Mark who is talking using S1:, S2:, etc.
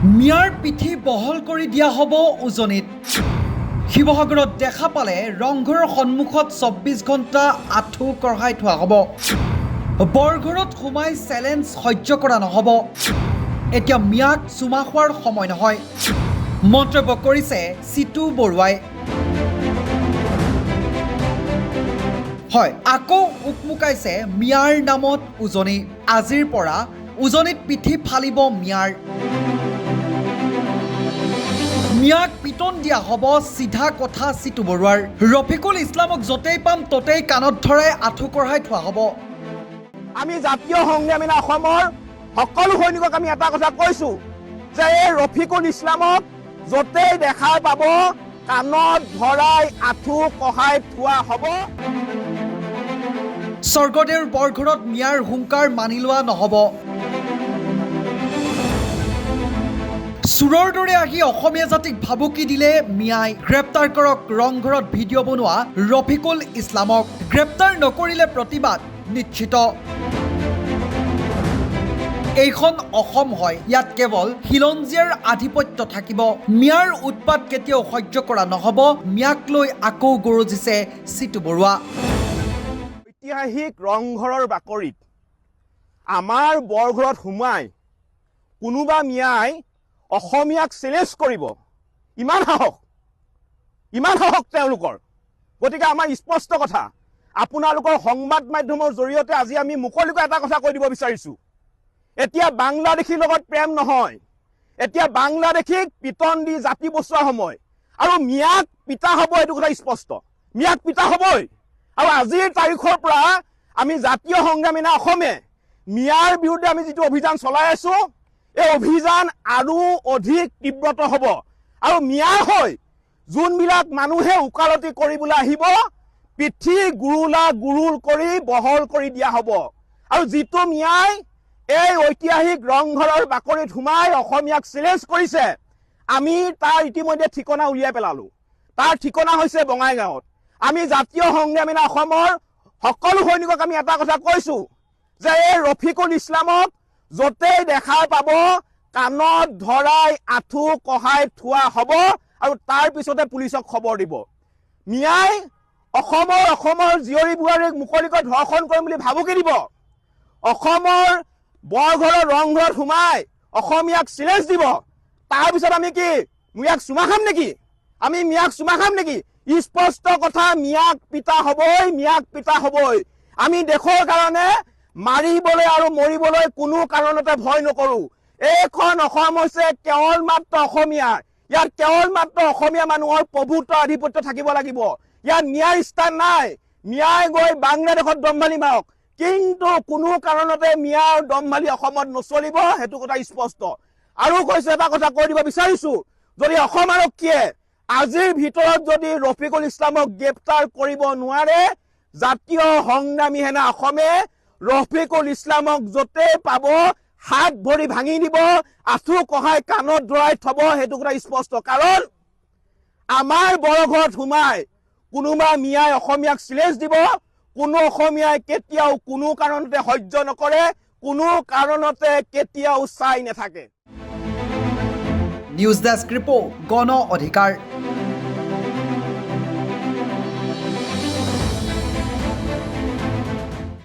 S1: মিয়াৰ পিঠি বহল কৰি দিয়া হ'ব উজনিত। শিৱসাগৰত দেখা পালে ৰংঘৰৰ সন্মুখত ২৪ ঘণ্টা আঁঠু কঢ়াই থোৱা হ'ব। বৰঘৰত সোমাই চেলেঞ্জ সহ্য কৰা নহ'ব। এতিয়া মিয়াক চুমা খোৱাৰ সময় নহয়, মন্তব্য কৰিছে চিতু বৰুৱাই। হয়, আকৌ উকমুকাইছে মিয়াৰ নামত উজনি। আজিৰ পৰা উজনিত পিঠি ফালিব মিয়াৰ। মিয়াক পিটন দিয়া হ'ব, চিধা কথা চিতু বৰুৱাৰ। ৰফিকুল ইছলামক য'তেই পাম ত'তেই কাণত ধৰাই আঁঠু কঢ়াই থোৱা হ'ব।
S2: আমি জাতীয় সংগ্ৰামী অসমৰ সকলো সৈনিকক আমি এটা কথা কৈছো যে এই ৰফিকুল ইছলামক য'তেই দেখা পাব কাণত ধৰাই আঁঠু কঢ়াই থোৱা হ'ব।
S1: স্বৰ্গদেউৰ বৰঘৰত মিয়াৰ হুংকাৰ মানি লোৱা নহ'ব। চোৰৰ দৰে আহি অসমীয়া জাতিক ভাবুকি দিলে মিয়াই। গ্ৰেপ্তাৰ কৰক ৰংঘৰত ভিডিঅ' বনোৱা ৰফিকুল ইছলামক। গ্ৰেপ্তাৰ নকৰিলে প্ৰতিবাদ নিশ্চিত। এইখন অসম হয়, ইয়াত কেৱল খিলঞ্জীয়াৰ আধিপত্য থাকিব। মিয়াৰ উৎপাত কেতিয়াও সহ্য কৰা নহ'ব। মিয়াক লৈ আকৌ গৰজিছে চিতু বৰুৱা।
S2: ঐতিহাসিক ৰংঘৰৰ বাকৰিত আমাৰ বৰঘৰত সোমাই কোনোবা মিয়াই অসমীয়াক চেলেঞ্জ কৰিব, ইমান সাহস তেওঁলোকৰ। গতিকে আমাৰ স্পষ্ট কথা, আপোনালোকৰ সংবাদ মাধ্যমৰ জৰিয়তে আজি আমি মুকলিকৈ এটা কথা কৈ দিব বিচাৰিছো, এতিয়া বাংলাদেশীৰ লগত প্ৰেম নহয়, এতিয়া বাংলাদেশীক পিটন দি জাতি বচোৱা সময়। আৰু মিয়াক পিতা হ'ব, এইটো কথা স্পষ্ট, মিয়াক পিতা হ'বই। আৰু আজিৰ তাৰিখৰ পৰা আমি জাতীয় সংগ্ৰামী অসমে মিয়াৰ বিৰুদ্ধে আমি যিটো অভিযান চলাই আছো, এই অভিযান আৰু অধিক তীব্ৰতৰ হ'ব। আৰু মিয়াৰ হৈ যোনবিলাক মানুহে ওকালতি কৰিবলৈ আহিব, পিঠি গুৰুল কৰি বহল কৰি দিয়া হ'ব। আৰু যিটো মিয়াই এই ঐতিহাসিক ৰংঘৰৰ বাকৰিত সোমাই অসমীয়াক চেলেঞ্জ কৰিছে, আমি তাৰ ইতিমধ্যে ঠিকনা উলিয়াই পেলালো। তাৰ ঠিকনা হৈছে বঙাইগাঁৱত। আমি জাতীয় সংগ্ৰামী অসমৰ সকলো সৈনিকক আমি এটা কথা কৈছো যে এই ৰফিকুল ইছলামক য'তেই দেখা পাব কাণত ধৰাই আঁঠু কঢ়াই থোৱা হ'ব। আৰু তাৰ পিছতে পুলিচক খবৰ দিব। মিয়াই অসমৰ জীয়ৰী বোৱাৰীক মুকলিকৈ ধৰ্ষণ কৰিম বুলি ভাবুকি দিব। অসমৰ বৰঘৰৰ ৰংঘৰত সোমাই অসমীয়াক চেলেঞ্জ দিব। তাৰপিছত আমি কি মিয়াক চুমা খাম নেকি? আমি মিয়াক চুমা খাম নেকি? স্পষ্ট কথা, মিয়াক পিতা হ'বই, মিয়াক পিতা হ'বই। আমি দেশৰ কাৰণে মাৰিবলৈ আৰু মৰিবলৈ কোনো কাৰণতে ভয় নকৰো। এইখন অসম হৈছে কেৱল মাত্ৰ অসমীয়াৰ। ইয়াত কেৱল মাত্ৰ অসমীয়া মানুহৰ প্ৰভুত্ব আধিপত্য থাকিব লাগিব। ইয়াত মিয়াৰ স্থান নাই। মিয়াই গৈ বাংলাদেশত দম্ভালি মাৰক, কিন্তু কোনো কাৰণতে মিয়াৰ দম্ভালি অসমত নচলিব, সেইটো কথা স্পষ্ট। আৰু কৈছে এটা কথা কৈ দিব বিচাৰিছো, যদি অসম আৰক্ষীয়ে আজিৰ ভিতৰত যদি ৰফিকুল ইছলামক গ্ৰেপ্তাৰ কৰিব নোৱাৰে, জাতীয় সংগ্ৰামী সেনা অসমে ৰফিকুল ইছলামক য'তেই পাব হাত ভৰি ভাঙি দিব, আঁঠু কঢ়াই কাণত ধৰাই থব, সেইটো কথা স্পষ্ট। কাৰণ আমাৰ বৰঘৰত সোমাই কোনোবা মিয়াই অসমীয়াক চেলেঞ্জ দিব, কোনো অসমীয়াই কেতিয়াও কোনো কাৰণতে সহ্য নকৰে, কোনো কাৰণতে কেতিয়াও চাই নাথাকে।
S1: নিউজ ডেস্ক ৰিপৰ্ট, গণ অধিকাৰ।